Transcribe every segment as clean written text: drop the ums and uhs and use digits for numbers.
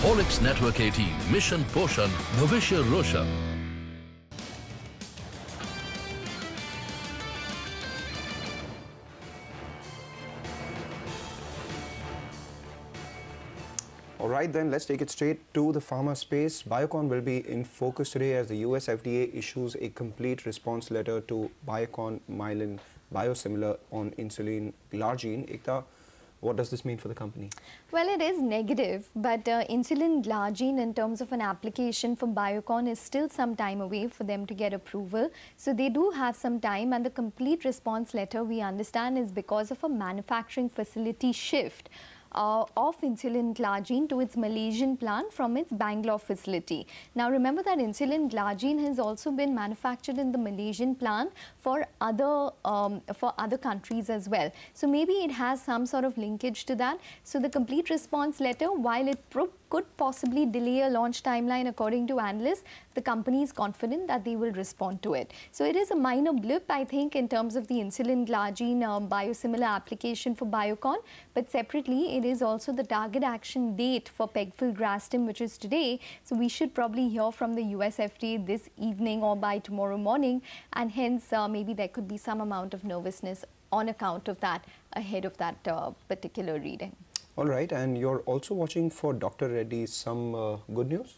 Horlicks Network 18, Mission Poshan, Bhavishya Roshan. Alright then, let's take it straight to the pharma space. Biocon will be in focus today as the US FDA issues a complete response letter to Biocon-Mylan biosimilar on insulin glargine. Ekta, what does this mean for the company? Well, it is negative, but insulin glargine in terms of an application from Biocon is still some time away for them to get approval. So they do have some time, and the complete response letter, we understand, is because of a manufacturing facility shift of insulin glargine to its Malaysian plant from its Bangalore facility. Now remember that insulin glargine has also been manufactured in the Malaysian plant for other countries as well. So maybe it has some sort of linkage to that. So the complete response letter, while it could possibly delay a launch timeline according to analysts, the company is confident that they will respond to it. So it is a minor blip, I think, in terms of the insulin glargine biosimilar application for Biocon, but separately it is also the target action date for pegfilgrastim, which is today. So we should probably hear from the US FDA this evening or by tomorrow morning, and hence maybe there could be some amount of nervousness on account of that ahead of that particular reading. All right, and you're also watching for Dr. Reddy's some good news?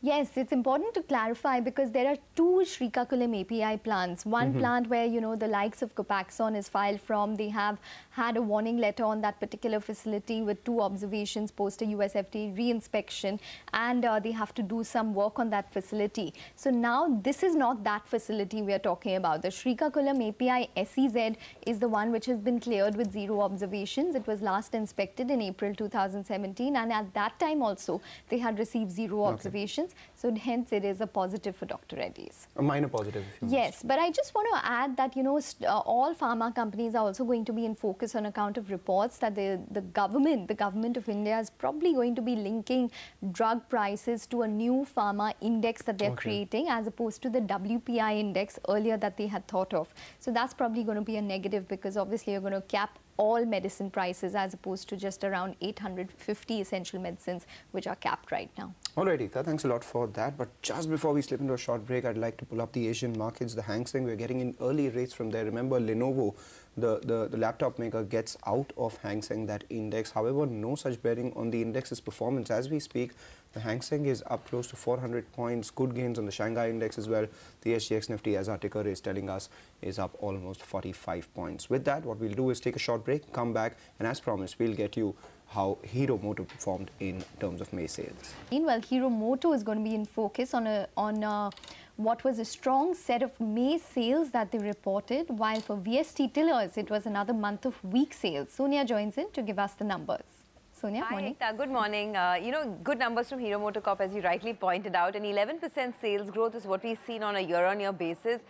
Yes, it's important to clarify because there are two Srikakulam API plants. One plant where, you know, the likes of Copaxone is filed from. They have had a warning letter on that particular facility with 2 observations post a US FDA re-inspection, and they have to do some work on that facility. So now this is not that facility we are talking about. The Srikakulam API SEZ is the one which has been cleared with 0 observations. It was last inspected in April 2017, and at that time also they had received 0 observations. So hence it is a positive for Dr. Reddy's. A minor positive. Yes, but I just want to add that, you know, all pharma companies are also going to be in focus on account of reports that the government of India is probably going to be linking drug prices to a new pharma index that they're creating, as opposed to the WPI index earlier that they had thought of. So that's probably going to be a negative, because obviously you're going to cap all medicine prices as opposed to just around 850 essential medicines which are capped right now. Alright, Ekta, thanks a lot for that. But just before we slip into a short break, I'd like to pull up the Asian markets. The Hang Seng, we're getting in early rates from there. Remember, Lenovo, the laptop maker, gets out of Hang Seng, that index. However, no such bearing on the index's performance. As we speak, the Hang Seng is up close to 400 points. Good gains on the Shanghai index as well. The SGX Nifty, as our ticker is telling us, is up almost 45 points. With that, what we'll do is take a short break, come back, and as promised, we'll get you how Hero Moto performed in terms of May sales. Meanwhile, Hero Moto is going to be in focus on what was a strong set of May sales that they reported, while for VST Tillers, it was another month of weak sales. Sonia joins in to give us the numbers. Sonia, morning. Hi, good morning. You know, good numbers from Hero MotoCorp, as you rightly pointed out. An 11% sales growth is what we've seen on a year-on-year basis.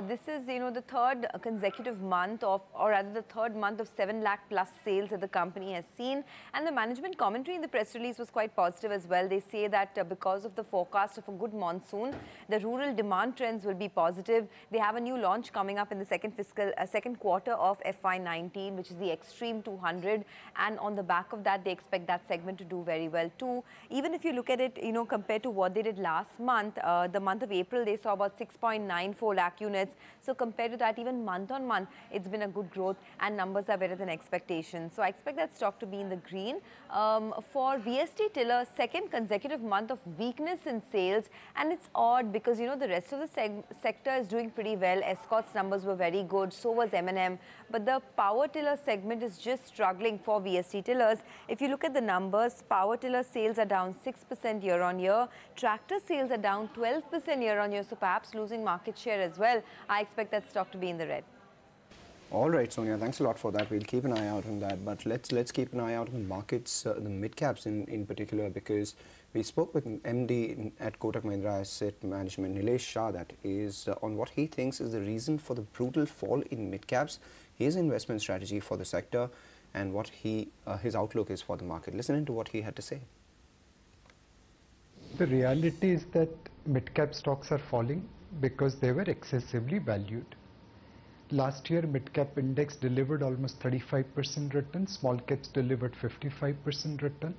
This is, you know, the third consecutive month of, or rather the third month of 7 lakh plus sales that the company has seen. And the management commentary in the press release was quite positive as well. They say that because of the forecast of a good monsoon, the rural demand trends will be positive. They have a new launch coming up in the second quarter of FY19, which is the Extreme 200. And on the back of that, they expect that segment to do very well too. Even if you look at it, you know, compared to what they did last month, the month of April, they saw about 6.94 lakh units. So compared to that, even month on month, it's been a good growth and numbers are better than expectations. So I expect that stock to be in the green. For VST Tiller, second consecutive month of weakness in sales, and it's odd because, you know, the rest of the sector is doing pretty well. Escort's numbers were very good, so was M&M, but the power tiller segment is just struggling for VST Tillers. If you look at the numbers, power tiller sales are down 6% year on year, tractor sales are down 12% year on year, so perhaps losing market share as well. I expect that stock to be in the red. All right, Sonia, thanks a lot for that. We'll keep an eye out on that. But let's keep an eye out on the markets, the mid-caps in particular, because we spoke with an MD at Kotak Mahindra Asset Management, Nilesh Shah, that is on what he thinks is the reason for the brutal fall in mid-caps, his investment strategy for the sector, and what his outlook is for the market. Listen into what he had to say. The reality is that mid-cap stocks are falling because they were excessively valued. Last year, mid-cap index delivered almost 35% return, small caps delivered 55% return.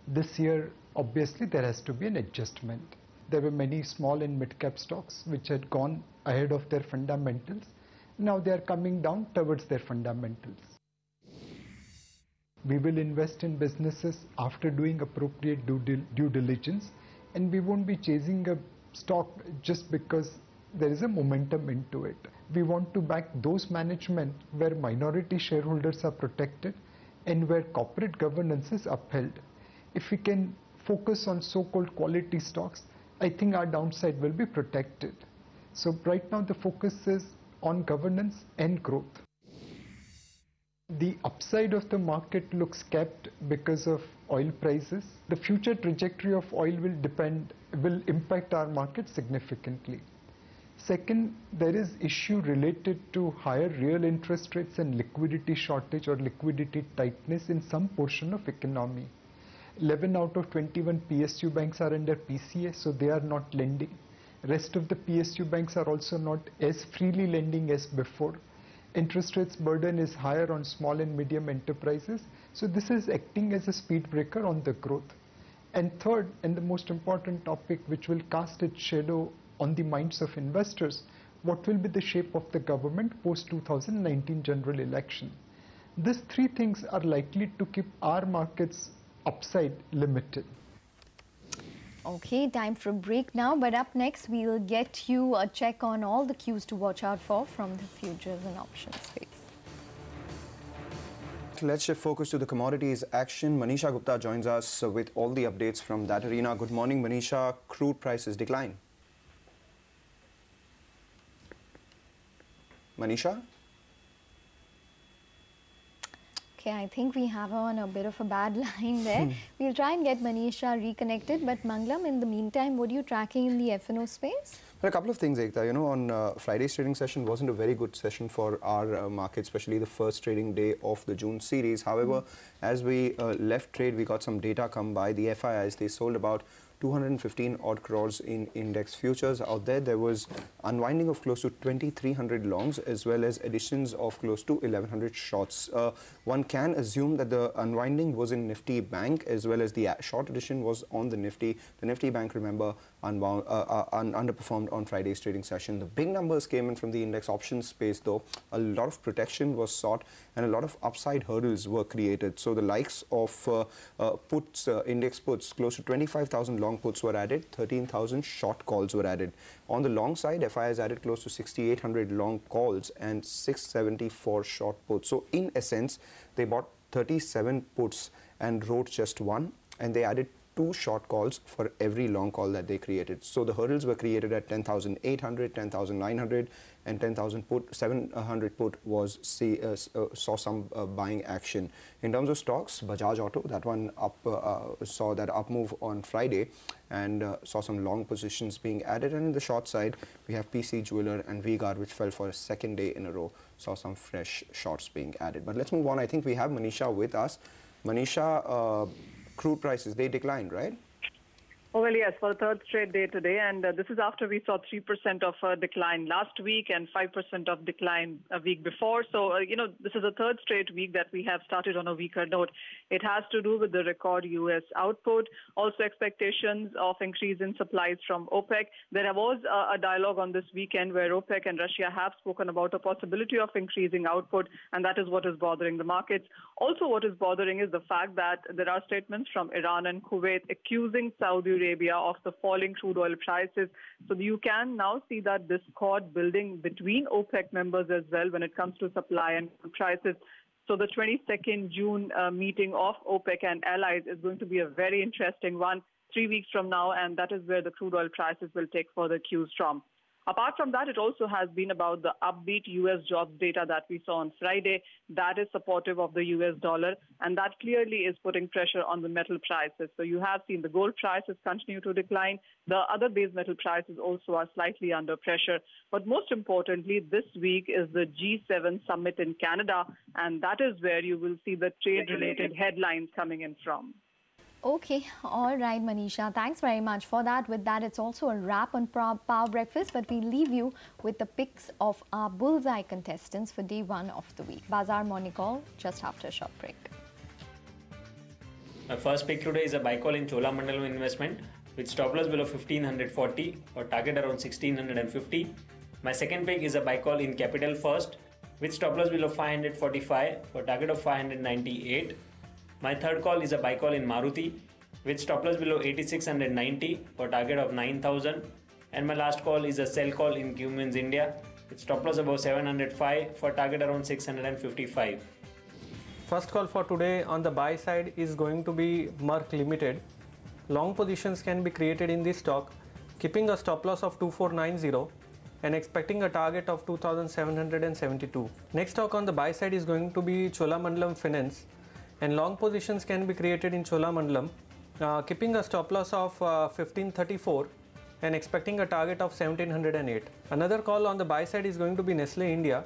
This year, obviously there has to be an adjustment. There were many small and mid-cap stocks which had gone ahead of their fundamentals. Now they are coming down towards their fundamentals. We will invest in businesses after doing appropriate due diligence, and we won't be chasing a stock just because there is a momentum into it. We want to back those management where minority shareholders are protected and where corporate governance is upheld. If we can focus on so-called quality stocks, I think our downside will be protected. So right now the focus is on governance and growth. The upside of the market looks capped because of oil prices. The future trajectory of oil will impact our market significantly. Second, there is issue related to higher real interest rates and liquidity shortage or liquidity tightness in some portion of economy. 11 out of 21 PSU banks are under PCA, so they are not lending. Rest of the PSU banks are also not as freely lending as before. Interest rates burden is higher on small and medium enterprises, so this is acting as a speed breaker on the growth. And third, and the most important topic which will cast its shadow on the minds of investors, what will be the shape of the government post-2019 general election. These three things are likely to keep our markets upside limited. Okay, time for a break now, but up next we will get you a check on all the cues to watch out for from the futures and options space. Let's shift focus to the commodities action. Manisha Gupta joins us with all the updates from that arena. Good morning, Manisha. Crude prices decline. Manisha? Okay, I think we have on a bit of a bad line there. We'll try and get Manisha reconnected. But Mangalam, in the meantime, what are you tracking in the F&O space? Well, a couple of things, Ekta. You know, on Friday's trading session wasn't a very good session for our market, especially the first trading day of the June series. However, as we left trade, we got some data come by. The FIIs, they sold about 215 odd crores in index futures. Out there, there was unwinding of close to 2,300 longs as well as additions of close to 1,100 shorts. One can assume that the unwinding was in Nifty Bank as well as the short addition was on the Nifty. The Nifty Bank, remember, underperformed on Friday's trading session. The big numbers came in from the index options space, though. A lot of protection was sought and a lot of upside hurdles were created. So the likes of puts, index puts, close to 25,000 long puts were added, 13,000 short calls were added. On the long side, FIs added close to 6,800 long calls and 674 short puts. So in essence, they bought 37 puts and wrote just one, and they added 2 short calls for every long call that they created. So the hurdles were created at 10,800, 10,900 and 10,000 put. 700 put was saw some buying action. In terms of stocks, Bajaj Auto, that one up saw that up move on Friday and saw some long positions being added. And in the short side, we have PC Jeweler and V-Guard, which fell for a second day in a row, saw some fresh shorts being added. But let's move on. I think we have Manisha with us. Manisha, crude prices, they declined, right? Oh, well, yes, for the third straight day today, and this is after we saw 3% of decline last week and 5% of decline a week before. So, you know, this is the third straight week that we have started on a weaker note. It has to do with the record U.S. output, also expectations of increase in supplies from OPEC. There was a dialogue on this weekend where OPEC and Russia have spoken about a possibility of increasing output, and that is what is bothering the markets. Also, what is bothering is the fact that there are statements from Iran and Kuwait accusing Saudi Arabia of the falling crude oil prices. So you can now see that discord building between OPEC members as well when it comes to supply and prices. So the 22nd June meeting of OPEC and allies is going to be a very interesting one 3 weeks from now, and that is where the crude oil prices will take further cues from. Apart from that, it also has been about the upbeat U.S. jobs data that we saw on Friday. That is supportive of the U.S. dollar, and that clearly is putting pressure on the metal prices. So you have seen the gold prices continue to decline. The other base metal prices also are slightly under pressure. But most importantly, this week is the G7 summit in Canada, and that is where you will see the trade-related headlines coming in from. Okay, all right, Manisha. Thanks very much for that. With that, it's also a wrap on Power Breakfast, but we leave you with the picks of our bullseye contestants for day 1 of the week. Bazaar Morning Call just after a short break. My first pick today is a buy call in Cholamandalam investment with stop loss below 1540 or target around 1650. My second pick is a buy call in Capital First with stop loss below 545 for target of 598. My third call is a buy call in Maruti with stop loss below 8690 for target of 9000. And my last call is a sell call in Cummins India with stop loss above 705 for target around 655. First call for today on the buy side is going to be Merck Limited. Long positions can be created in this stock, keeping a stop loss of 2490 and expecting a target of 2772. Next stock on the buy side is going to be Cholamandalam Finance, and long positions can be created in Cholamandalam, keeping a stop loss of 1534 and expecting a target of 1708. Another call on the buy side is going to be Nestle India,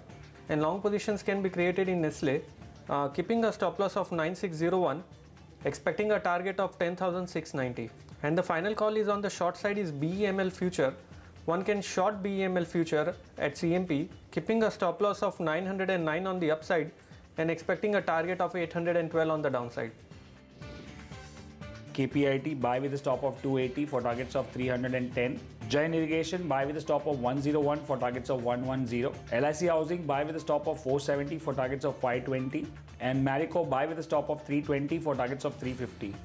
and long positions can be created in Nestle, keeping a stop loss of 9601, expecting a target of 10,690. And the final call is on the short side is BEML future. One can short BEML future at CMP, keeping a stop loss of 909 on the upside and expecting a target of 812 on the downside. KPIT buy with a stop of 280 for targets of 310. Jain Irrigation buy with a stop of 101 for targets of 110. LIC Housing buy with a stop of 470 for targets of 520. And Marico buy with a stop of 320 for targets of 350.